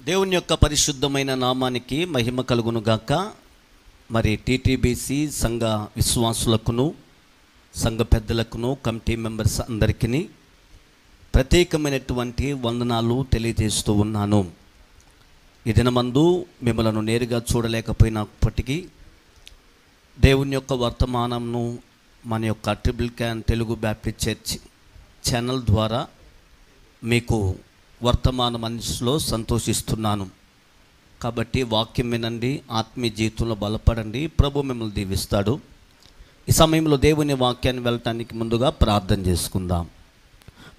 దేవుని యొక్క పరిశుద్ధమైన నామానికి మహిమ కలుగును గాక. మరి టీటీబీసీ సంఘ విశ్వాసులకును సంఘ పెద్దలకును కమిటీ మెంబర్స్ అందరికీ ప్రత్యేకమైనటువంటి వందనాలు తెలియజేస్తూ ఉన్నాను. ఈ దినమందు మిమ్మలను నేరుగా చూడలేకపోయినప్పటికీ దేవుని యొక్క వర్తమానంను మన యొక్క triple can Telugu Baptist church channel ద్వారా మీకు వర్తమాన మనసులో సంతోషిస్తున్నాను. కాబట్టి వాక్యం వినండి, ఆత్మీయ జీవితంలో బలపడండి, ప్రభు మిమ్మల్ని దీవిస్తాడు. ఈ సమయంలో దేవుని వాక్యాన్ని వెళ్ళటానికి ముందుగా ప్రార్థన చేసుకుందాం.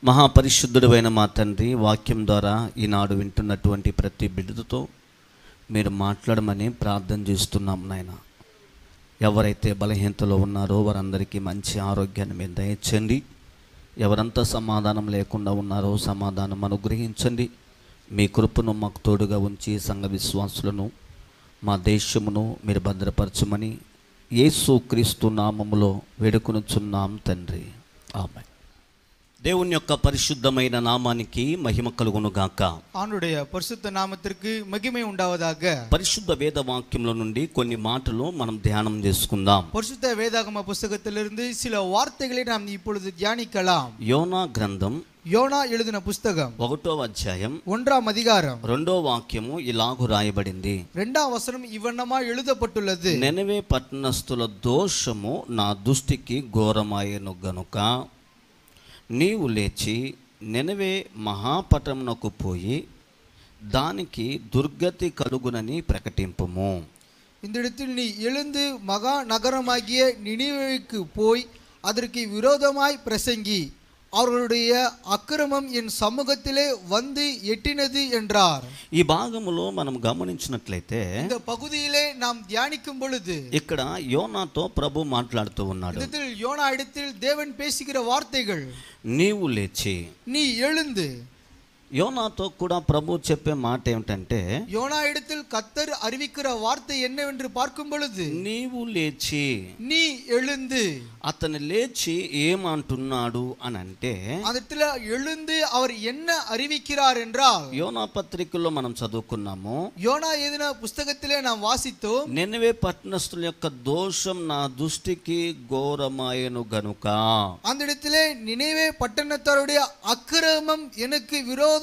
మహాపరిశుద్ధుడైన మా తండ్రి, వాక్యం ద్వారా ఈనాడు వింటున్నటువంటి ప్రతి బిడ్డతో మీరు మాట్లాడమని ప్రార్థన చేస్తున్నాం నాయన. ఎవరైతే బలహీనతలో ఉన్నారో వారందరికీ మంచి ఆరోగ్యాన్ని మీరు దయచేయండి. ఎవరంతా సమాధానం లేకుండా ఉన్నారో సమాధానం అనుగ్రహించండి. మీ కృపను మాకు తోడుగా ఉంచి సంఘ విశ్వాసులను మా దేశమును మీరు భద్రపరచమని యేసు క్రీస్తు నామములో వేడుకొనుచున్నాం తండ్రి, ఆమేన్. దేవుని యొక్క పరిశుద్ధమైన నామానికి మహిమ కలుగును గాక. ஆண்டவருடைய பரிசுத்த நாமத்திற்கு மகிமை உண்டாவதாக. పరిశుద్ధ వేద వాక్యంలో నుండి కొన్ని మాటలు మనం ధ్యానం చేసుకుందాం. பரிசுத்த வேதாகம புத்தகத்திலிருந்து சில வார்த்தைகளை நாம் இப்பொழுது தியானிக்கலாம். యోనా గ్రంథం యోనా எழுதின புத்தகம் 1వ అధ్యాయం 1ஆம் அதிகாரம் 2వ వాక్యము ఇలాగు రాయబడింది. 2ஆம் வசனம் ఇవ్వన్నమా எழுதப்பட்டுள்ளது. నెనవే పట్టణస్థుల దోషము నా దృష్టికి ఘోరమాయెను గనుక నీవు లేచి నెనవే మహాపట్టణమునకు పోయి దానికి దుర్గతి కలుగునని ప్రకటింపుము. இந்த இடத்தில் நீ எழுந்து மகா நகரமாகிய நினிவேக்கு போய் அதற்கு விரோதமாய் பிரசங்கி, அவர்களுடைய அக்கிரமம் என் சமூகத்திலே வந்து எட்டினது என்றார். ఈ భాగములో మనం గమనించినట్లయితే இந்த பகுதியிலே நாம் தியானிக்கும் பொழுது ఇక్కడ యోనాతో ప్రభు మాట్లాడుతూ ఉన్నాడు. இதில் யோனா இடத்தில் தேவன் பேசுகிற வார்த்தைகள், నీవు లేచి. நீ எழுந்து. యోనాతో కూడా ప్రభు చెప్పే మాట ఏమిటంటే, யோனா இடத்தில் கர்த்தர் அறிவிக்கிற வார்த்தை என்னவென்று பார்க்கும் பொழுது, నీవు లేచి. நீ எழுந்து. అతను లేచి ఏమంటున్నాడు అని అంటే, அதில் எழுந்து அவர் என்ன அறிவிக்கிறார் என்றால், యోనా పత్రికలో మనం చదువుకున్నాము, யோனா எழுதின புத்தகத்திலே நாம் வாசித்தோம், నెనవే పట్టణస్థుల యొక్క దోషం నా దృష్టికి ఘోరమాయెను గనుక. அந்த இடத்திலே நினைவே பட்டணத்தாருடைய அக்கிரமம் எனக்கு விரோதமாய்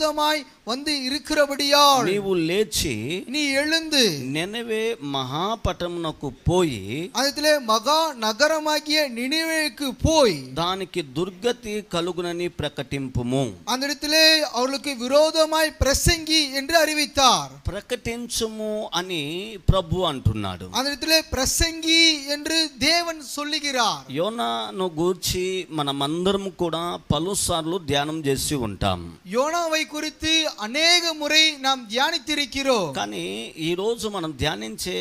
வந்து இருக்கிறபடியால் నీవు లేచి நீ எழுந்து నెనవే మహాపట్టణమునకు పోయి அதிலே மகா நகரமாகிய நினிவேக்கு போய் దానికి దుర్గతి కలుగునని ప్రకటింపుము. அந்த இடத்திலே அவர்களுக்கு விரோதமாய் பிரசங்கி என்று அறிவித்தார். ప్రకటించుము అని ప్రభు అంటున్నాడు. அந்த இடத்திலே பிரசங்கி என்று தேவன் சொல்லுகிறார். యోనాను గూర్చి మనమందరం కూడా పలుసార్లు ధ్యానం చేసి ఉంటాం. யோனாவை குறித்து అనేక முறை நாம் தியானித்திருக்கிறோம். కానీ ఈ రోజు మనం ధ్యానించే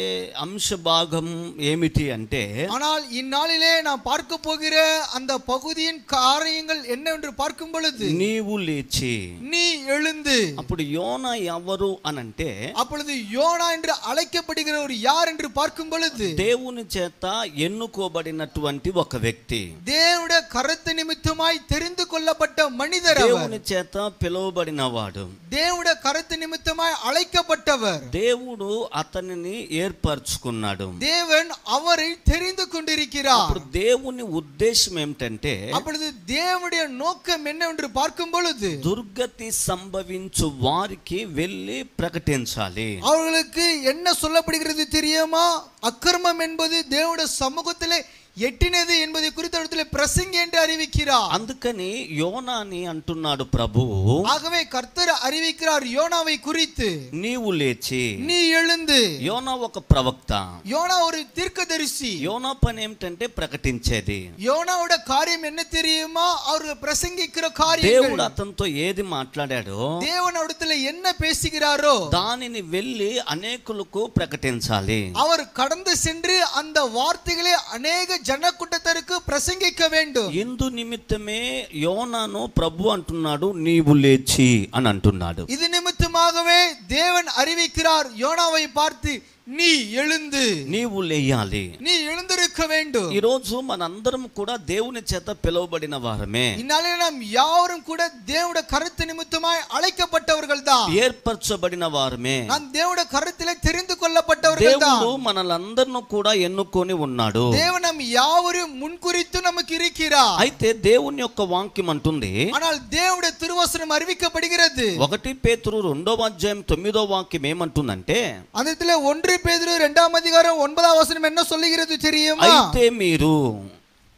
అంశ భాగం ఏమిటి అంటే, ஆனால் இந்நாளிலே நாம் பார்க்க போகிற அந்த பகுதியின் காரியங்கள் என்னவென்று பார்க்கும் பொழுது, నీవు లేచి. நீ எழுந்து. అప్పుడు యోనా ఎవరు అనంటే, அப்பொழுது யோனா என்று அழைக்கப்படுகிறவர் யார் என்று பார்க்கும் பொழுது, దేవుని చేత ఎన్నుకోబడినటువంటి ఒక వ్యక్తి, தேவனுடைய கருத்து நிமித்தமாய் தெரிந்து கொள்ளப்பட்ட மனிதர், దేవుని చేత పిలువబడినవాడు, தேவனுடைய கருத்து நிமித்தமாய் அழைக்கப்பட்டவர். దేవుడు అతనిని ఏర్పరచుకున్నాడు. தேவன் அவரை தெரிந்து கொண்டிருக்கிறார். అప్పుడు దేవుని ఉద్దేశం ఏమిటంటే, அப்பொழுது தேவனுடைய நோக்கம் என்னவென்று பார்க்கும் பொழுது, దుర్గతి సంభవించు వారికి వెళ్ళి ప్రకటించాలి. அவர்களுக்கு என்ன சொல்லப்படுகிறது தெரியுமா? அக்கிரமம் என்பது தேவனுடைய சமூகத்திலே எட்டினது என்பதை குறித்த இடத்துல பிரசங்கி என்று அறிவிக்கிறார். అందుకని యోనాని అంటున్నాడు ప్రభువు, ஆகவே கர்த்தர் அறிவிக்கிறார் யோனாவை குறித்து, నీవు లేచి. நீ எழுந்து. యోనా ఒక ప్రవక్త. யோனா ஒரு தீர்க்கதரிசி. యోనా పని ఏమిటంటే ప్రకటించేది. யோனாவோட காரியம் என்ன தெரியுமா? அவர் பிரசங்கிக்கிற దేవుడు காரியங்கள், అతనితో ఏది మాట్లాడాడో தேவன் இடத்துல என்ன பேசுகிறாரோ దానిని వెళ్ళి అనేకులకు ప్రకటించాలి. அவர் கடந்து சென்று அந்த வார்த்தைகளை அநேக ஜனக்கூட்டத்திற்கு பிரசங்கிக்க வேண்டும். ఇందు నిమిత్తమే యోనాను ప్రభు అంటున్నాడు, నీవు లేచి అని అంటున్నాడు. இது நிமித்தமாகவே தேவன் அறிவிக்கிறார் யோனாவை பார்த்து, నీ எழுந்து నీవు లేయాలి. నీ எழுந்திருக்க வேண்டும். ఈ రోజు మనందరం కూడా దేవుని చేత పిలువబడిన వారమే. இந்நாளில் நாம் யாவரும் கூட தேவனுடைய கருத்து நிமித்தமாய் அழைக்கப்பட்டவர்கள் தான், ఏర్పరచబడిన వారమే. நாம் தேவனுடைய கரத்திலே தெரிந்து கொள்ளப்பட்டவர்கள் தான். దేవుడు మనలందరిని కూడా ఎన్నుకొని ఉన్నాడు. தேவன் நம் யாவரையும் முன்குறித்து நமக்கு இருக்கிறார். అయితే దేవుని యొక్క వాక్యం అంటుంది, ஆனால் தேவனுடைய திருவசனம் அறிவிக்கப்படுகிறது. 1 పేతురు 2వ అధ్యాయం 9వ వాక్యం ఏమంటుందంటే, அதிலே 1 பேதுரு 2ஆம் அதிகாரம் 9ஆம் வசனம் என்ன சொல்லுகிறது தெரியுமா? అయితే మీరు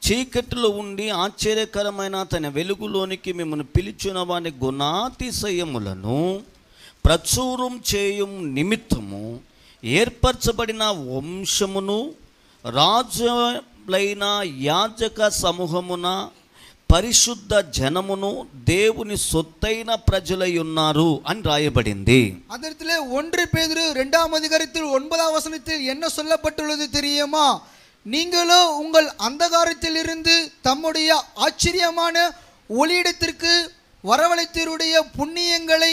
చీకటిలో ఉండి ఆశ్చర్యకరమైన తన వెలుగులోనికి మిమ్మల్ని పిలిచిన వాని గుణాతిశయములను ప్రచురం చేయం నిమిత్తము ఏర్పరచబడిన వంశమును రాజులైన యాజక సమూహమున పరిశుద్ధ జనమును దేవుని సొత్తైన ప్రజలై ఉన్నారు అని రాయబడింది. அதிலே 1 பேதுரு 2ஆம் அதிகாரத்தில் 9ஆம் வசனத்தில் என்ன சொல்லப்பட்டுள்ளது தெரியுமா? நீங்களோ உங்கள் அந்தகாரத்தில் இருந்து தம்முடைய ஆச்சரியமான ஒளியிடத்திற்கு வரவழைத்தவருடைய புண்ணியங்களை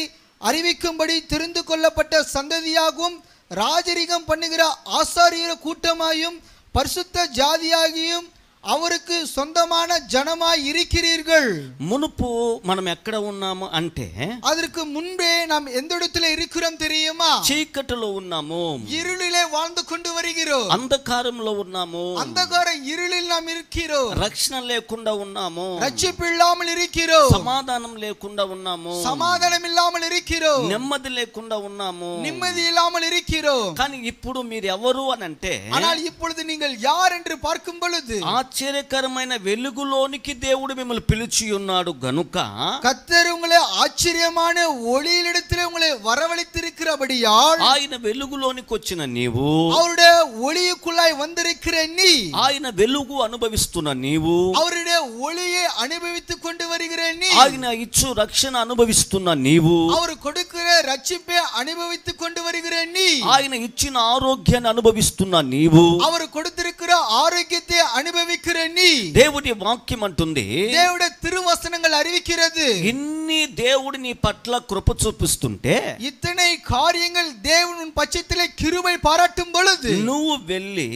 அறிவிக்கும்படி தெரிந்து கொள்ளப்பட்ட சந்ததியாகவும் ராஜரிகம் பண்ணுகிற ஆசாரியர் கூட்டமாயும் பரிசுத்த ஜாதியாகியும் அவருக்கு சொந்தமான ஜனமாய் இருக்கிறீர்கள். మునుపు మనం ఎక్కడ ఉన్నాము అంటే, அதற்கு முன்பே நாம் எந்த இடத்துல இருக்கிறோம் தெரியுமா? చీకటిలో ఉన్నాము, இருளிலே வாழ்ந்து கொண்டு வருகிறோம். అంధకారంలో ఉన్నాము, అంధకార இருளில் நாம் இருக்கிறோம். రక్షణ లేకుండా ఉన్నాము, ரட்சிப்பு இல்லாமல் இருக்கிறோம். సమాధానం లేకుండా ఉన్నాము, சமாதானம் இல்லாமல் இருக்கிறோம். నెమ్మది లేకుండా ఉన్నాము, நிம்மதி இல்லாமல் இருக்கிறோம். కానీ ఇప్పుడు మీరు ఎవరు అని అంటే, ஆனால் இப்பொழுது நீங்கள் யார் என்று பார்க்கும் பொழுது ఆశ్చర్యకరమైన వెలుగులోనికి దేవుడు మిమ్మల్ని పిలిచి ఉన్నాడు గనుక, கர்த்தர் உங்களை ஆச்சரியமான ஒளியிலிடத்திலே உங்களை வரவழைத்திருக்கிறபடியால் ఆయన వెలుగులోనికి వచ్చిన నీవు, அவருடைய ஒளியுக்குள்ளாய் வந்திருக்கிற நீ, ఆయన వెలుగు అనుభవిస్తున్న నీవు, அவருடைய ஒளியை அனுபவித்துக் கொண்டு வருகிற நீ, ఆయన ఇచ్చు రక్షణ అనుభవిస్తున్న నీవు, அவர் கொடுக்கிற ரட்சிப்பை அனுபவித்துக் கொண்டு வருகிற நீ, ఆయన ఇచ్చిన ఆరోగ్యాన్ని అనుభవిస్తున్న నీవు, அவர் கொடுத்திருக்கிற ஆரோக்கியத்தை அனுபவிக்கிற நீ. దేవుడి వాక్యం అంటుంది, தேவனுடைய திருவசனங்கள் அறிவிக்கிறது, ఇన్ని దేవుడు నీ పట్ల కృప చూపిస్తుంటే, இத்தனை காரியங்கள் தேவன் உன் பட்சத்திலே கிருபை பாராட்டும் பொழுது నువ్వు వెళ్ళి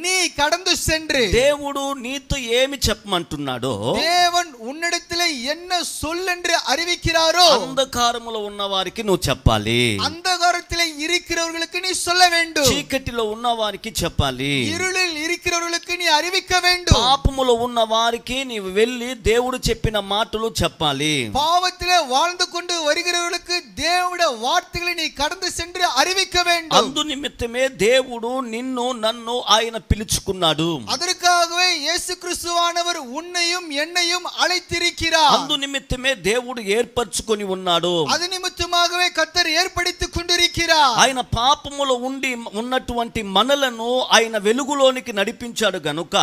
நீ கடந்து சென்று దేవుడు నీతో ఏమి చెప్పమంటున్నాడో, தேவன் உன்னிடத்திலே என்ன சொல் என்று அறிவிக்கிறாரோ అంధకారములో ఉన్న వారికి నువ్వు చెప్పాలి, அந்தகாரத்திலே இருக்கிறவர்களுக்கு நீ சொல்ல வேண்டும், చీకటిలో ఉన్న వారికి చెప్పాలి, இருளில் இருக்கிறவர்களுக்கு நீ அறிவிக்க வேண்டும், పాపములో ఉన్న వారికి నీవు వెళ్ళి దేవుడు చెప్పిన మాటలు చెప్పాలి, பாவத்திலே வாழ்ந்து கொண்டு வருகிறவர்களுக்கு தேவனுடைய வார்த்தைகளை நீ கடந்து சென்று அறிவிக்க வேண்டும். అందు నిమిత్తమే దేవుడు నిన్ను నన్ను ఆయన పిలుచుకున్నాడు. அதற்காகவே இயேசு கிறிஸ்துவானவர் உன்னையும் என்னையும் அழைத்திருக்கிறார். అందు నిమిత్తమే దేవుడు ఏర్పరచుకొని ఉన్నాడు. அது நிமித்தமாகவே கர்த்தர் ஏற்படுத்திக் கொண்டிருக்கிறார். ఆయన పాపములో ఉండి ఉన్నటువంటి మనలను ఆయన వెలుగులోనికి నడిపించాడు గనుక,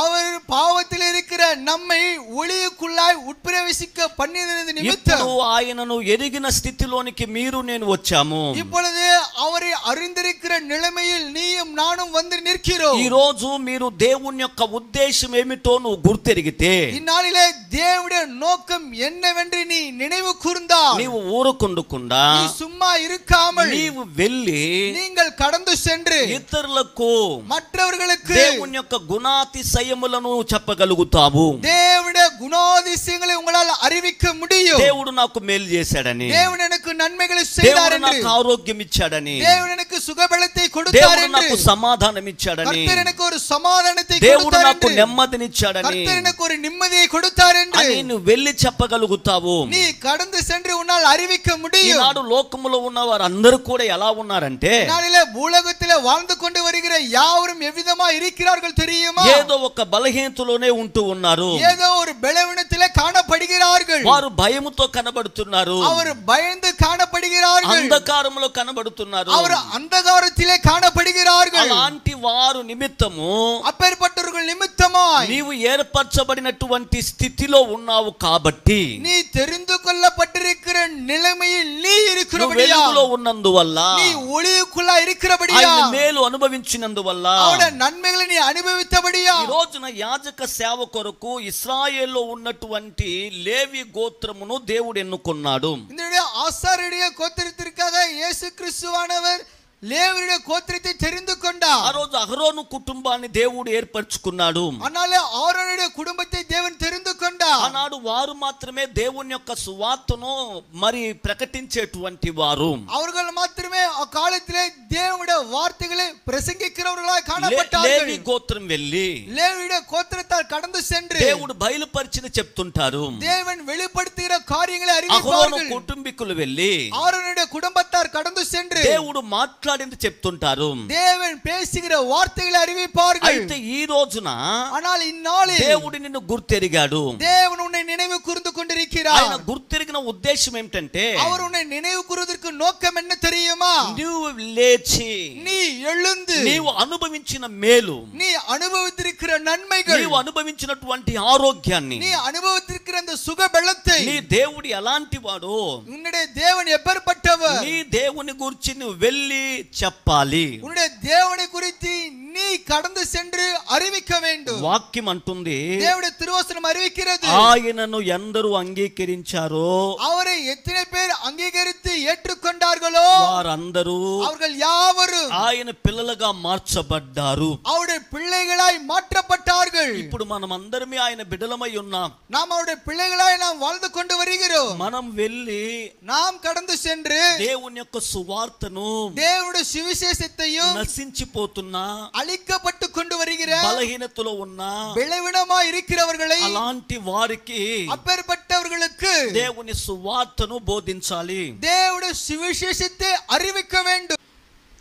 அவர் பாவத்தில் இருக்கிற நம்மை ஒளியுக்குள்ளாய் உட்பிரவேசிக்க பண்ணினது நிமித்தம் ఇప్పుడు ఆయనను ఎరిగిన స్థితిలోనికి మీరు నేను వచ్చాము. இப்பொழுது அவரை அறிந்திருக்கிற நிலைமையில் நீயும் நானும் வந்து நிற்கிறோம். ఈ రోజు మీరు దేవుని యొక్క ఉద్దేశం ఏమిటో నువ్వు గుర్తెరిగితే, இந்நாளிலே தேவனுடைய நோக்கம் என்னவென்று நீ நினைவு கூர்ந்தால், నీవు ఊరుకుండకుండా நீ சும்மா இருக்காமல் నీవు వెళ్ళి நீங்கள் கடந்து சென்று ఇతరులకు மற்றவர்களுக்கு దేవుని యొక్క గుణాతిశయములను చెప్పగలుగుతావు. தேவனுடைய குணாதிசயங்களை உங்களால் அறிவிக்க முடியும். దేవుడు నాకు మేలు చేశాడని, தேவன் எனக்கு நன்மைகளை செய்தார் దేవుడు என்று, నాకు ఆరోగ్యం ఇచ్చాడని, தேவன் எனக்கு சுகபலத்தை கொடுத்தார் దేవుడు என்று, నాకు సమాధానం ఇచ్చాడని, கர்த்தர் எனக்கு ஒரு சமாதானத்தை దేవుడు கொடுத்தார் నాకు என்று, నెమ్మదినిచ్చాడని கர்த்தர் எனக்கு ஒரு நிம்மதியை கொடுத்தார் என்று అని నువ్వు వెళ్ళి చెప్పగలుగుతావు. நீ கடந்து சென்று உன்னால் அறிவிக்க முடியும். ఈనాడు లోకములో ఉన్న వారందరూ కూడా ఎలా ఉన్నారంటే, நாளிலே பூலோகத்திலே வாழ்ந்து கொண்டு வருகிற யாவரும் எவ்விதமா இருக்கிறார்கள் தெரியுமா? ఏదో ఒక బలహీనతలోనే ఉంటూ ఉన్నారు. ஏதோ ஒரு பலவீனத்திலே காணப்படுகிறார்கள். వారు భయముతో కనబడుతున్నారు, அவர் பயந்து காணப்படுகிறார்கள். అంధకారములో కనబడుతున్నారు. அவர் அந்தகாரத்திலே காணப்படுகிறார்கள். అలాంటి వారు నిమిత్తము அப்பேற்பட்டவர்கள் நிமித்தமாய் నీవు ఏర్పరచబడినటువంటి స్థితిలో ఉన్నావు కాబట్టి, நீ தெரிந்து கொள்ளப்பட்டிருக்கிற நிலைமையில் நீ నువ్వు இருக்கிறபடியா, వెలుగులో ఉన్నందువల్ల, நீ ஒளியுக்குள்ள இருக்கிறபடியா, ఆయన మేలు అనుభవించినందువల్ల, அவருடைய நன்மைகளை நீ அனுபவித்தபடியா, ఈ రోజున యాజక సేవ కొరకు ఇశ్రాయేల్లో ఉన్నటువంటి లేవి గోత్రమును దేవుడు ఎన్నుకున్నాడు. இந்த ஆசாரியருடைய கோத்திரத்திற்காக இயேசு கிறிஸ்துவானவர் లేవీయుடைய గోత్రத்தை தெரிந்து கொண்டார். ఆ రోజు అహరోను కుటుంబాన్ని దేవుడు ఏర్పరచుకున్నాడు. అనాలే ఆరోనుடைய కుటుంబத்தை தேவன் தெரிந்து கொண்டார். ఆనాడు వారు మాత్రమే దేవుని యొక్క సువార్తను మరి ప్రకటించేటువంటి వారు. அவர்கள் మాత్రమే ఆ కాలத்திலே దేవుடைய వార్తகளை பிரசங்கிக்கிறவர்களாய் காணப்பட்டார்கள். లేవి గోత్రం వెళ్ళి లేవీయుடைய గోత్రத்தார் கடந்து சென்று దేవుడు బయలుపరిచిన చెప్తుంటారు. தேவன் வெளிப்படுத்துகிற காரியங்களை అహరోను அறிவிப்பார்கள். కుటుంబీకులు వెళ్ళి ஆரோனுடைய குடும்பத்தார் கடந்து சென்று దేవుడు మాట్లాడింది చెప్తుంటారు. தேவன் பேசுகிற வார்த்தைகளை அறிவிப்பார்கள். అయితే ఈ రోజున ஆனால் இந்நாளில் దేవుడు నిన్ను గుర్తెరిగాడు. தேவன் உன்னை நினைவு கூர்ந்து கொண்டிருக்கிறார். ఆయన గుర్తెరిగిన ఉద్దేశం ఏమిటంటే அவர் உன்னை நினைவு கூறுவதற்கு நோக்கம் என்ன தெரியுமா? నువ్వు లేచి நீ எழுந்து నీవు అనుభవించిన మేలు, நீ அனுபவித்திருக்கிற நன்மைகள், నీవు అనుభవించినటువంటి ఆరోగ్యాన్ని, நீ அனுபவித்திருக்கிற அந்த சுக பலத்தை, నీ దేవుడు ఎలాంటి వాడు, உன்னுடைய தேவன் எப்பேற்பட்டவர், నీ దేవుని గురించి నువ్వు వెళ్ళి చెప్పాలి. உன்னுடைய தேவனை குறித்து நீ கடந்து சென்று அறிவிக்க வேண்டும். వాక్యం అంటుంది, தேவனுடைய திருவசனம் அறிவிக்கிறது, ఆయనను ఎందరూ అంగీకరించారో அவரை எத்தனை பேர் அங்கீகரித்து ஏற்றுக்கொண்டார்களோ వారందరూ அவர்கள் யாவரும் ఆయన పిల్లలుగా మార్చబడ్డారు. அவருடைய பிள்ளைகளாய் மாற்றப்பட்டார்கள். ఇప్పుడు మనం అందరమే ఆయన బిడ్డలమై ఉన్నాం. நாம் அவருடைய பிள்ளைகளாய் நாம் வாழ்ந்து கொண்டு வருகிறோம். మనం వెళ్ళి நாம் கடந்து சென்று దేవుని యొక్క సువార్తను தேவனுடைய சுவிசேஷத்தையும் నశించిపోతున్నా அழிக்கப்பட்டு கொண்டு வருகிற బలహీనతలో ఉన్న விளைவிடமாய் இருக்கிறவர்களை, అలాంటి వారికి அப்பேற்பட்டவர்களுக்கு దేవుని సువార్తను బోధించాలి. தேவனுடைய சுவிசேஷத்தை அறிவிக்க வேண்டும்.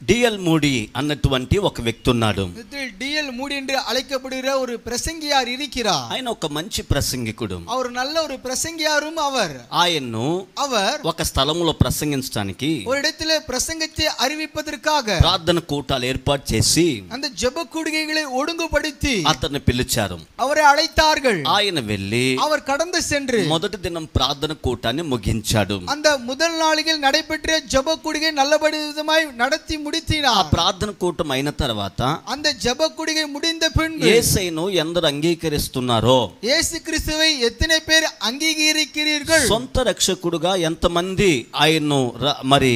డిఎల్ మూడీ అన్నటువంటి ఒక వ్యక్తి ఉన్నాడు. டிஎல் மூடி என்று அழைக்கப்படுகிற ஒரு பிரசங்கியார் இருக்கிறார். ఆయన ఒక మంచి ప్రసంగికుడు. அவர் நல்ல ஒரு பிரசங்கியாரும். ఆయన్ను அவர் ఒక స్థలములో ప్రసంగించడానికి ஒரு இடத்திலே பிரசங்கத்தை அறிவிப்பதற்காக ప్రార్థన కూటాలు ఏర్పాటు చేసి அந்த ஜெப கூடுகைகளை ஒழுங்குபடுத்தி అతన్ని పిలిచారు. அவரை அழைத்தார்கள். ఆయన వెళ్ళి அவர் கடந்து சென்று మొదటి దినం ప్రార్థన కూటాన్ని ముగించాడు. அந்த முதல் நாளில் நடைபெற்ற ஜெப கூடுகை நல்லபடியாய் நடத்தி ఆ முடித்தினார். ప్రార్థన కూటం అయిన తర్వాత அந்த ஜெப கூடுகை முடிந்த பின்பு యేసయ్యను ఎందరు అంగీకరిస్తున్నారో, இயேசு கிறிஸ்துவை எத்தனை பேர் அங்கீகரிக்கிறீர்கள், సొంత రక్షకుడుగా ఎంతమంది ఆయన్ను మరి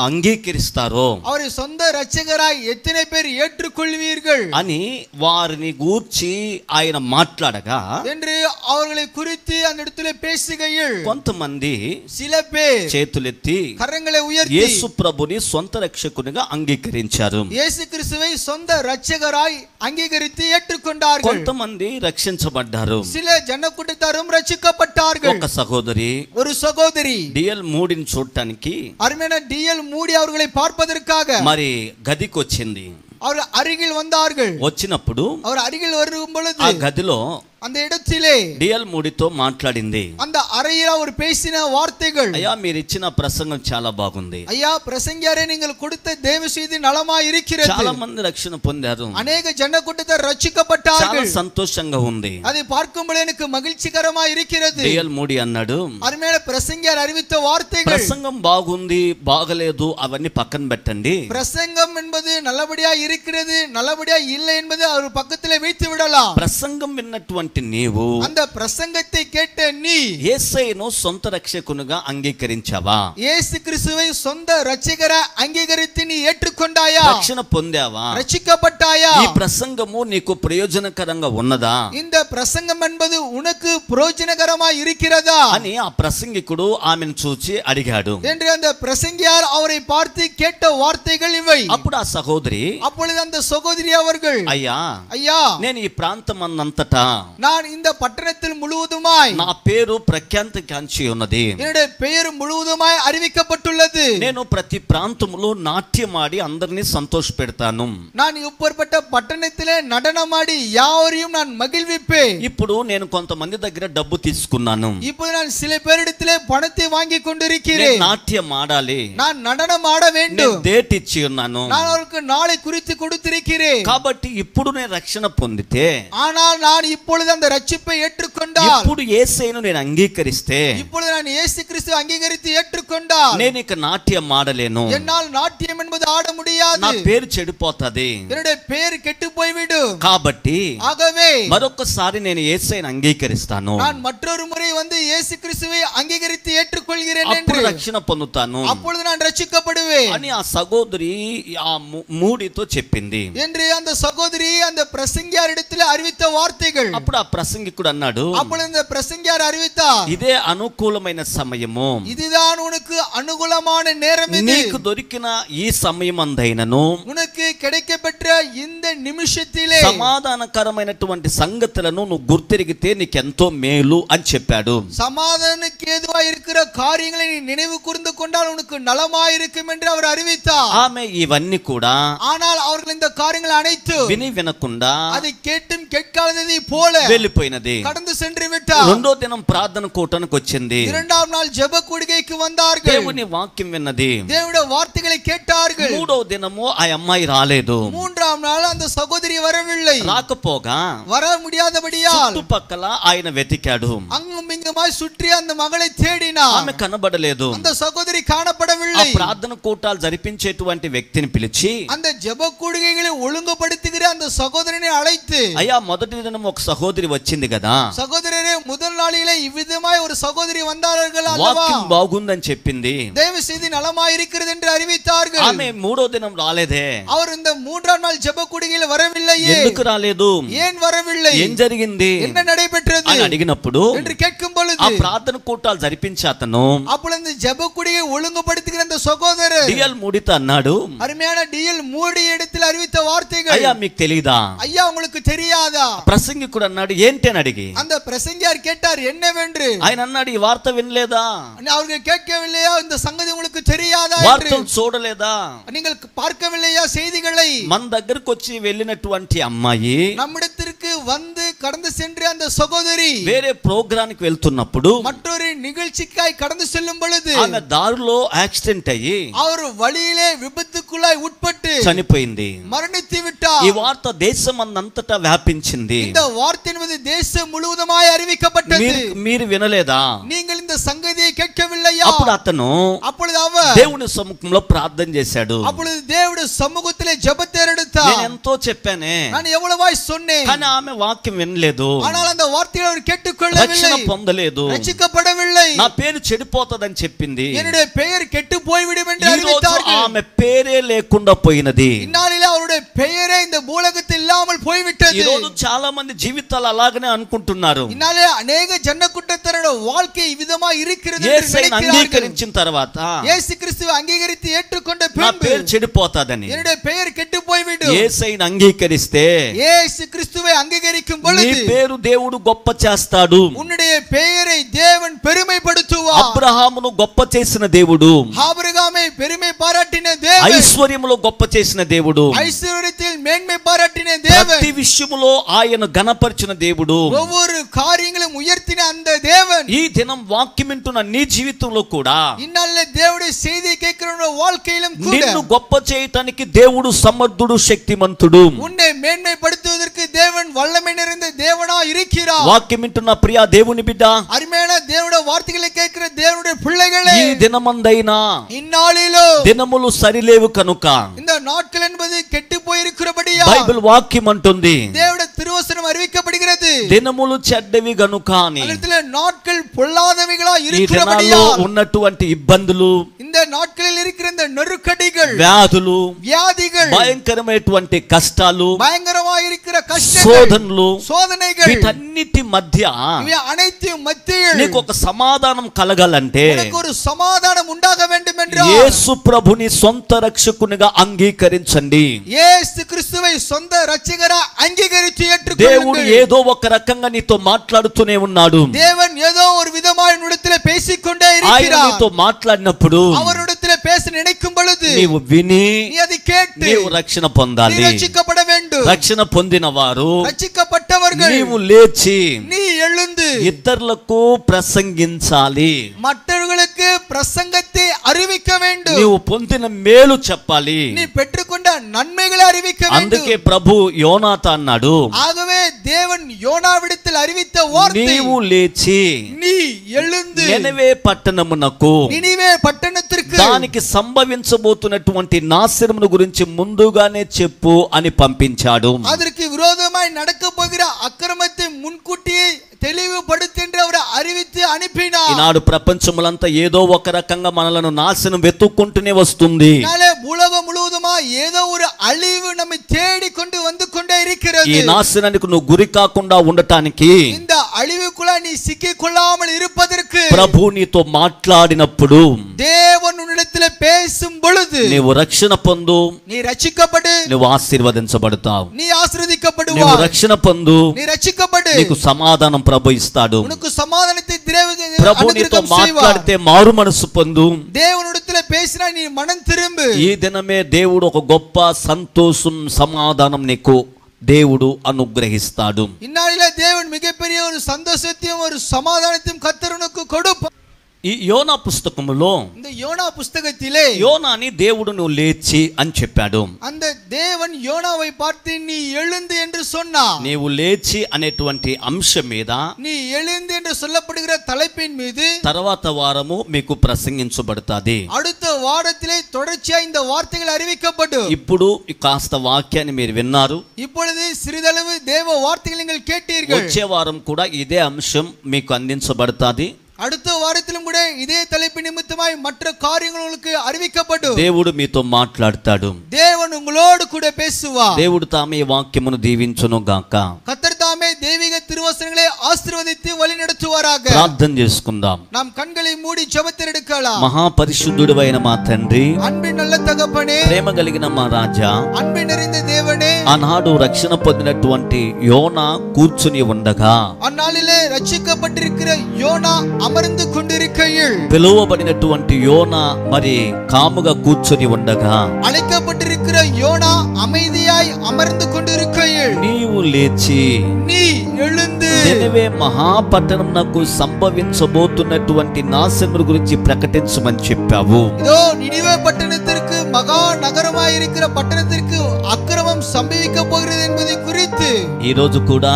అంగీకరిస్తారో, அவரை சொந்த இரட்சகராய் எத்தனை பேர் ஏற்றுக்கொள்வீர்கள் అని వారిని గూర్చి ఆయన మాట్లాడగా என்று அவர்களை குறித்து அந்த இடத்துல பேசுகையில் కొంతమంది சில பேர் చేతులెత్తి கரங்களை உயர்த்தி యేసు ప్రభుని సొంత రక్షకునిగా అంగీకరించారు. இயேசு கிறிஸ்துவை சொந்த இரட்சகராய் அங்கீகரித்து ஏற்றுக்கொண்டார்கள். కొంతమంది రక్షించబడ్డారు. சில ஜனக்கூட்டத்தாரும் ரட்சிக்கப்பட்டார்கள். ఒక సహోదరి ஒரு சகோதரி డిఎల్ మూడిని చూడటానికి அருமையான டிஎல் மூடி அவர்களை பார்ப்பதற்காக మరి గదికి వచ్చింది. அவர் அருகில் வந்தார்கள். వచ్చినప్పుడు அவர் அருகில் வரும் பொழுது ఆ గదిలో அந்த இடத்திலே డిఎల్ మూడితో మాట్లాడింది. அந்த அறையில் அவர் பேசின வார்த்தைகள், అయ్యా మీరు ఇచ్చిన ప్రసంగం చాలా బాగుంది, ஐயா பிரசங்கியாரே நீங்கள் கொடுத்த தேவ செய்தி நலமாய் இருக்கிறது, చాలా మంది రక్షణ పొందారు, அநேக ஜனக்கூட்டத்தார் చాలా ரட்சிக்கப்பட்டார்கள், సంతోషంగా ఉంది. அதை பார்க்கும்போது எனக்கு மகிழ்ச்சிகரமாய் இருக்கிறது. డిఎల్ మూడి అన్నాడు, அருமையான பிரசங்கியார் அறிவித்த வார்த்தைகள், ప్రసంగం బాగుంది బాగలేదు అవన్నీ పక్కన పెట్టండి, பிரசங்கம் என்பது நல்லபடியா இருக்கிறது நல்லபடியா இல்லை என்பது அவர் பக்கத்திலே வைத்து விடலாம். ప్రసంగం విన్నటువంటి నీవు அந்த பிரசங்கத்தை கேட்ட நீ యేసయ్యను సొంత రక్షకునిగా అంగీకరించావా? இயேசு கிறிஸ்துவை சொந்த இரட்சகரை அங்கீகரித்து நீ ஏற்றுக்கொண்டாயா? రక్షణ పొందావా? ரட்சிக்கப்பட்டாயா? ఈ ప్రసంగము నీకు ప్రయోజనకరంగా ఉన్నదా இந்த பிரசங்கம் என்பது உனக்கு பிரயோஜனகரமாய் இருக்கிறதா అని ఆ ప్రసంగికుడు ఆమెను చూచి అడిగాడు. என்று அந்த பிரசங்கியார் அவரை பார்த்து கேட்ட வார்த்தைகள் இவை. అప్పుడు ఆ సహోదరి, அப்பொழுது அந்த சகோதரி அவர்கள், అయ్యా ஐயா నేను ఈ ప్రాంతం అంతటా நான் இந்த பட்டணத்தில் முழுவதுமாய் నా పేరు ప్రఖ్యాతి కాంచి ఉన్నది, என்னுடைய பெயர் முழுவதுமாய் அறிவிக்கப்பட்டுள்ளது, నేను ప్రతి ప్రాంతములో నాట్యమాడి అందరినీ సంతోష పెడతాను, நான் இப்பேற்பட்ட பட்டணத்திலே நடனமாடி யாவரையும் நான் மகிழ்விப்பேன். ఇప్పుడు నేను కొంతమంది దగ్గర డబ్బు తీసుకున్నాను, இப்போது நான் சில பேரிடத்திலே பணத்தை வாங்கி నేను கொண்டிருக்கிறேன், నాట్యం ఆడాలి, நான் நடனம் ஆட నేను வேண்டும், డేట్ ఇచ్చి ఉన్నాను, நான் அவருக்கு நாளை குறித்து கொடுத்திருக்கிறேன். కాబట్టి ఇప్పుడు నేను రక్షణ పొందితే, ஆனால் நான் இப்பொழுது அந்த ரட்சிப்பை ஏற்றுக்கொண்டால், ఇప్పుడు యేసయ్యను నేను అంగీకరిస్తే இப்பொழுது நான் இயேசு கிறிஸ்து அங்கீகரித்து ஏற்றுக்கொண்டால், నేను ఇక నాట్యం ఆడలేను, என்னால் நாட்டியம் என்பது ஆட முடியாது, నా పేరు చెడిపోతది, என்னுடைய பேர் கெட்டு போய்விடும். కాబట్టి ஆகவே మరొకసారి నేను యేసయ్యను అంగీకరిస్తాను, நான் மற்றொரு முறை வந்து இயேசு கிறிஸ்துவை அங்கீகரித்து ஏற்றுக்கொள்கிறேன் என்று అప్పుడు అప్పుడు రక్షణ పొందుతాను, அப்பொழுது நான் ரட்சிக்கப்படுவேன் అని ఆ సహోదరి ఆ మూడితో చెప్పింది என்று அந்த சகோதரி அந்த பிரசங்கியாரிடத்தில் அறிவித்த வார்த்தைகள். అప్పుడు ఆ ప్రసంగికుడు అన్నాడు, அப்பொழுது இந்த பிரசங்கியார் அறிவித்தார், ఇదే అనుకూలమైన సమయము, இதுதான் உனக்கு அனுகூலமான நேரம், నీకు దొరికిన ఈ సమయమందైనను உனக்கு கிடைக்கப்பெற்ற இந்த నిమిషத்திலே సమాధానకరమైనటువంటి సంగతులను నువ్వు గుర్తిరిగితే నీకెంతో మేలు అని చెప్పాడు. சமாதானக்கு ஏதுவா இருக்கிற காரியங்களை நீ நினைவு கூர்ந்து கொண்டால் உனக்கு நலமாய் இருக்கும் என்று அவர் அறிவித்தார். ఆమె ఇవన్నీ కూడా ஆனால் அவர்கள் இந்த காரியங்கள் அனைத்து విని వినకుండా அதை கேட்டும் கேட்காததை போல వెళ్ళిపోయినది. கடந்து சென்று விட்டார். రెండో దినం ప్రార్థన కూటానికి వచ్చింది, இரண்டாம் நாள் ஜெப கூடுகைக்கு வந்தார்கள், దేవుని వాక్యం విన్నది, தேவனுடைய வார்த்தைகளை கேட்டார்கள். మూడో దినము ఆ అమ్మాయి రాలేదు. மூன்றாம் நாள் அந்த சகோதரி வரவில்லை. రాకపోగా வர முடியாதபடியால் చుట్టుపక్కల ఆయన వెతికాడు, அங்கும் இங்குமாய் சுற்றி அந்த மகளை தேடினார். ఆమె కనబడలేదు. அந்த சகோதரி ఆ காணப்படவில்லை. ప్రార్థన కూటాలు జరిపించేటువంటి వ్యక్తిని పిలిచి, அந்த ஜெப கூடுகைகளை ஒழுங்குபடுத்துகிற அந்த சகோதரனை அழைத்து, అయ్యా మొదటి దినం ఒక సహోదరి వచ్చింది కదా, சகோதரரே முதல் நாளிலே இவ்விதமாய் ஒரு சகோதரி வந்தார்கள் அல்லவா, వాక్యం బాగుందని చెప్పింది, தேவ செய்தி நலமாய் இருக்கிறது என்று அறிவித்தார்கள். ఆమె మూడో దినం రాలేదే. அவர் இந்த மூன்றாம் நாள் ஜெப கூடுகையில் வரவில்லையே, ఎందుకు రాలేదు, ஏன் வரவில்லை, ఏం జరిగింది என்ன நடைபெற்றது అని అడిగినప్పుడు என்று கேட்கும் பொழுது, ఆ ప్రార్థన కూటాలు జరిపించే అతను அப்பொழுது ஜெப கூடுகையை ஒழுங்குபடுத்துகிற அந்த சகோதரர் డిఎల్ మూడితో అన్నాడు, அருமையான டிஎல் மூடி இடத்தில் அறிவித்த வார்த்தைகள், అయ్యా మీకు తెలీదా, ஐயா உங்களுக்கு தெரியாதா, ప్రసంగికుడు అన్నాడు ఏంటి అని అడిగి, அந்த பிரசங்கியார் கேட்டார் என்னவென்று, ఆయన అన్నాడు ఈ వార్త వినలేదా, அவர்கள் கேட்கவில்லையா, இந்த சங்கதி உங்களுக்கு தெரியாதா, వార్తలు చూడలేదా, நீங்கள் பார்க்கவில்லையா செய்திகளை, మన దగ్గరకు వచ్చి వెళ్ళినటువంటి అమ్మాయి நம்மிடத்திற்கு வந்து கடந்து சென்று அந்த சகோதரி వేరే ప్రోగ్రానికి వెళ్తున్నప్పుడు மற்றொரு நிகழ்ச்சிக்காய் கடந்து செல்லும் பொழுது ఆమె దారిలో యాక్సిడెంట్ అయ్యి அவர் வழியிலே விபத்துக்குள்ளாய் உட்பட்டு చనిపోయింది. மரணித்து விட்டார். ఈ వార్త దేశమంతటా వ్యాపించింది. இந்த வார்த்தை என்பது தேசம் முழுவதுமாய் அறிவிக்கப்பட்டது. మీరు వినలేదా, நீங்கள் இந்த சங்கதியை கேட்கவில்லையா, అప్పుడు అతను அப்பொழுது அவர் దేవుని సముఖంలో ప్రార్థన చేశాడు. அப்பொழுது தேவனுடைய சமூகத்திலே ஜெபத்தை எடுத்தார். నేను ఎంతో చెప్పానే, நான் எவ்வளவாய் சொன்னேன், కానీ ఆమె వాక్యం వినలేదు, ஆனால் அந்த வார்த்தையை அவர் கேட்டுக்கொள்ளவில்லை, రక్షణ పొందలేదు, ரட்சிக்கப்படவில்லை, నా పేరు చెడిపోతదని చెప్పింది. என்னுடைய பெயர் கெட்டு போய்விடும் என்று ఈ రోజు அறிவித்தார்கள். ఆమె పేరే లేకుండా పోయినది. இந்நாளிலே அவருடைய பெயரே இந்த பூலகத்தில் இல்லாமல் போய்விட்டது. ఈ రోజు చాలా మంది జీవితాలు అలాగనే అనుకుంటున్నారు. இந்நாளிலே அநேக ஜனக்கூட்டத்தினரோட வாழ்க்கை இவ்விதமாய் இருக்கிறது என்று యేసుని நினைக்கிறார்கள். అంగీకరించిన తర్వాత இயேசு கிறிஸ்துவை அங்கீகரித்து ஏற்றுக்கொண்ட నా பின்பு పేరు చెడిపోతాదని, என்னுடைய பெயர் கெட்டு போய்விடும். యేసయ్యని అంగీకరిస్తే இயேசு கிறிஸ்துவை அங்கீகரிக்கும் నీ பொழுது పేరు దేవుడు గొప్ప చేస్తాడు. உன்னுடைய பெயரை தேவன் பெருமைப்படுத்துவார். అబ్రహామును గొప్ప చేసిన దేవుడు, ஆபிரகாமை பெருமை பாராட்டின தேவன், ఐశ్వర్యములో గొప్ప చేసిన దేవుడు, ஐஸ்வர்யத்தில் மேன்மை பாராட்டின தேவன், ప్రతి విషయములో ఆయన గణపరిచిన దేవుడు, ஒவ்வொரு காரியங்களும் உயர்த்தின அந்த தேவன் ఈ దినం వాక్యం వింటున్న నీ జీవితంలో కూడా இந்நாளிலே தேவனுடைய செய்தியை கேட்கிறவனுடைய வாழ்க்கையிலும் கூட నిన్ను గొప్ప చేయటానికి దేవుడు సమర్థుడు, శక్తిమంతుడు. உன்னை மேன்மைப்படுத்துவதற்கு தேவன் வல்லமை நிறைந்த தேவனா இருக்கிறார். వాక్యం వింటున్న ప్రియా దేవుని బిడ్డ, அருமையான தேவனுடைய வார்த்தைகளை கேட்கிற தேவனுடைய பிள்ளைகளே, ఈ దినమందైనా இந்நாளிலோ దినములు సరిలేవు కనుక இந்த நாட்கள் என்பது கெட்டு போயிருக்கிறபடியா బైబిల్ వాక్యం అంటుంది தேவனுடைய திருவசனம் அறிவிக்கப்படுகிறது. దినములు చెడ్డవి గనుక అని. அதிலே நாட்கள் பொல்லாதவைகளா ఈ దినాల్లో இருக்கிறபடியா ఉన్నటువంటి ఇబ్బందులు, இந்த நாட்களில் இருக்கிற இந்த நெருக்கடிகள், వ్యాధులు, வியாதிகள், భయంకరమైనటువంటి కష్టాలు, பயங்கரமாக இருக்கிற கஷ்டங்கள், శోధనలు, சோதனைகள், వీటన్నిటి మధ్య இவை அனைத்தையும் மத்தியில் నీకు ఒక సమాధానం కలగాలంటే உனக்கு ஒரு சமாதானம் உண்டாக வேண்டும் என்றால் యేసు ప్రభుని సొంత రక్షకునిగా అంగీకరించండి. இயேசு கிறிஸ்துவை சொந்த இரட்சகரா அங்கீகரித்து దేవుడు ஏற்றுக்கொள்ளுங்கள். ఏదో ఒక రకంగా నీతో మాట్లాడుతూనే ఉన్నాడు. தேவன் ஏதோ ஒரு விதமாய் உன்னிடத்திலே பேசிக்கொண்டே ఆయన இருக்கிறார். నీతో మాట్లాడినప్పుడు அவரிடத்திலே பேச நினைக்கும் பொழுது నీవు విని நீ அதை கேட்டு నీవు రక్షణ நீ పొందాలి. ரட்சிக்கப்பட வேண்டும். రక్షణ పొందిన వారు ரட்சிக்கப்பட்டவர்கள் నీవు లేచి நீ எழுந்து ఇతరులకు ప్రసంగించాలి. மற்றவர்களுக்கு பிரசங்கத்தை அறிவிக்க வேண்டும். నీవు పొందిన మేలు చెప్పాలి. நீ பெற்றுக்கொண்ட நன்மைகளை அறிவிக்க வேண்டும். అందుకే ప్రభు యోనాతా అన్నాడు, ஆகவே தேவன் யோனாவிடத்தில் அறிவித்த வார்த்தை, నీవు లేచి நீ எழுந்து నినవే పట్టణమునకు நினிவே பட்டணத்திற்கு దానికి సంభవించబోతున్నటువంటి నాశనమును గురించి ముందుగానే చెప్పు అని పంపించాడు. அதற்கு விரோதமாய் நடக்க போகிற அக்கிரமத்தை முன்கூட்டியே தெளிவுபடுத்தென்று அவர் அறிவித்து அனுப்பினார். ఈనాడు ప్రపంచములంతా ఏదో ఒక రకంగా మనలను నాశనం వెతుక్కుంటూనే వస్తుంది. உலகம் முழுவதுமா ஏதோ ஒரு அழிவு நம்மை தேடி கொண்டு வந்து கொண்டே இருக்கிறது. ఈ నాశనానికి నువ్వు గురి కాకుండా ఉండటానికి, இந்த அழிவுக்குள்ள நீ சிக்கிக் கொள்ளாமல் இருப்பதற்கு ప్రభు నీతో మాట్లాడినప్పుడు, தேவன் உன்னிடத்தில் பேசும் பொழுது నీవు రక్షణ పొందు, நீ ரட்சிக்கப்படு, నువ్వు ఆశీర్వదించబడతావు. நீ ఆశీర్వదించబడువాய். నీవు రక్షణ పొందు, நீ ரட்சிக்கப்படு, నీకు సమాధానం ప్రభు ఇస్తాడు. உனக்கு சமாதானத்தை ప్రభు నీతో మాట్లాడితే మారు మనసు పొందు. தேவனிடத்தில் பேசினா நீ மனம் திரும்பு. ఈ దినమే దేవుడు ఒక గొప్ప సంతోషం, సమాధానం నీకు దేవుడు అనుగ్రహిస్తాడు. இந்நாளிலே தேவன் மிகப்பெரிய ஒரு சந்தோஷத்தையும் ஒரு சமாதானத்தையும் கர்த்தர் உனக்கு கொடுப்பார். ఈ యోనా పుస్తకములో இந்த யோனா புத்தகத்திலே యోనాని దేవుడు నువ్వు లేచి అని చెప్పాడు. அந்த தேவன் யோனாவை பார்த்து நீ எழுந்து என்று சொன்னார். నీవు లేచి అనేటువంటి అంశం మీద, நீ எழுந்து என்று சொல்லப்படுகிற தலைப்பின் மீது తర్వాత వారము మీకు ప్రసంగించబడుతుంది. அடுத்த வாரத்திலே தொடர்ச்சியா இந்த வார்த்தைகள் அறிவிக்கப்படும். ఇప్పుడు కాస్త వాక్యాన్ని మీరు విన్నారు. இப்பொழுது சிறிதளவு தேவ வார்த்தைகள் நீங்கள் கேட்டீர்கள். వచ్చే వారం కూడా ఇదే అంశం మీకు అందించబడుతుంది. அடுத்த வாரத்திலும் கூட இதே தலைப்பு நிமித்தமாய் மற்ற காரியங்கள் உங்களுக்கு அறிவிக்கப்படும். దేవుడు మీతో మాట్లాడతాడు. தேவன் உங்களோடு கூட பேசுவார். దేవుడు తామే ఈ వాక్యమును దీవించును గాక. கர்த்தர் தாமே தெய்வீக திருவசனங்களை ஆசீர்வதித்து வழிநடத்துவாராக. ప్రార్థన చేసుకుందాం. நாம் கண்களை மூடி ஜெபத்தில் எடுக்கலாம். మహాపరిశుద్ధుడైన మా తండ్రి, அன்பின் நல்ல தகப்பனே, ప్రేమ కలిగిన మా రాజా, அன்பின் நிறைந்த தேவனே, ఆనాడు రక్షణ పొందినటువంటి యోనా కూర్చుని ఉండగా, அந்நாளிலே ரட்சிக்கப்பட்டிருக்கிற யோனா அமர்ந்து கொண்டிருக்கையில், పిలువబడినటువంటి యోనా మరి కాముగా కూర్చుని ఉండగా, அழைக்கப்பட்டிருக்கிற யோனா அமைதியாய் அமர்ந்து கொண்டிருக்கையில், నీవు లేచి நீ எழுந்து నినవే మహాపట్టణమునకు సంభవించబోతున్నటువంటి నాశనము గురించి ప్రకటించమని చెప్పావు. இதோ நினிவே பட்டணத்திற்கு மகா நகரமாய் இருக்கிற பட்டணத்திற்கு அக்கிரமம் சம்பவிக்க போகிறது என்பதை குறித்து ఈ రోజు కూడా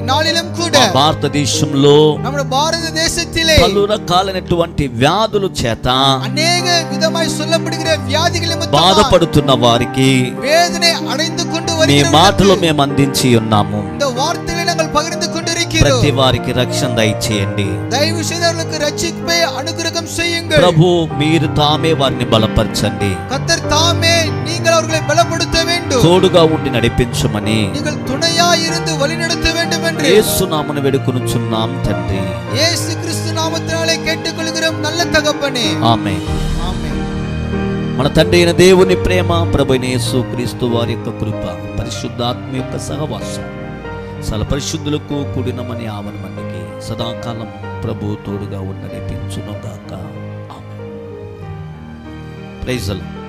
நாளிலும் கூட భారతదేశంలో நம்முடைய பாரத தேசத்திலே పలు రకాలైనటువంటి వ్యాధుల చేత அநேக விதமாய் சொல்லப்படுகிற வியாதிகள் நிமித்தமாய் బాధపడుతున్న వారికి வேதனை அடைந்து கொண்டு మీ வருகிறவர்களுக்கு మాటలు మేము అందించి ఉన్నాము. இந்த வார்த்தைகளை நாங்கள் பகிர்ந்து கொண்டிருக்கிறோம். ప్రతి వారికి రక్షణ దయచేయండి தயவு செய்து அவர்களுக்கு ரட்சிப்பை அனுகிரகம் செய்யுங்கள். ప్రభు, మీరు తామే వారిని బలపరచండి. கர்த்தர் தாமே நீங்கள் அவர்களை பலப்படுத்த வேண்டும். తోడుగా ఉండి నడిపించమని நீங்கள் துணையாய் இருந்து வழிநடத்த வேண்டும் என்று యేసు నామమున వేడుకొనుచున్నాం తండ్రి. இயேசு கிறிஸ்து நாமத்தினாலே கேட்டுக்கொள்கிறோம் நல்ல தகப்பனே. ఆమేన్. ஆமென். మన తండ్రి అయిన దేవుని ప్రేమ, ప్రభువైన యేసు క్రీస్తు వారి యొక్క కృప, పరిశుద్ధాత్మ యొక్క సహవాసం సకల పరిశుద్ధులకు కూడిన మన ఆవన మందికి సదాకాలం ప్రభు తోడుగా ఉండి నడిపించును గాక. ఆమేన్. Praise the lord.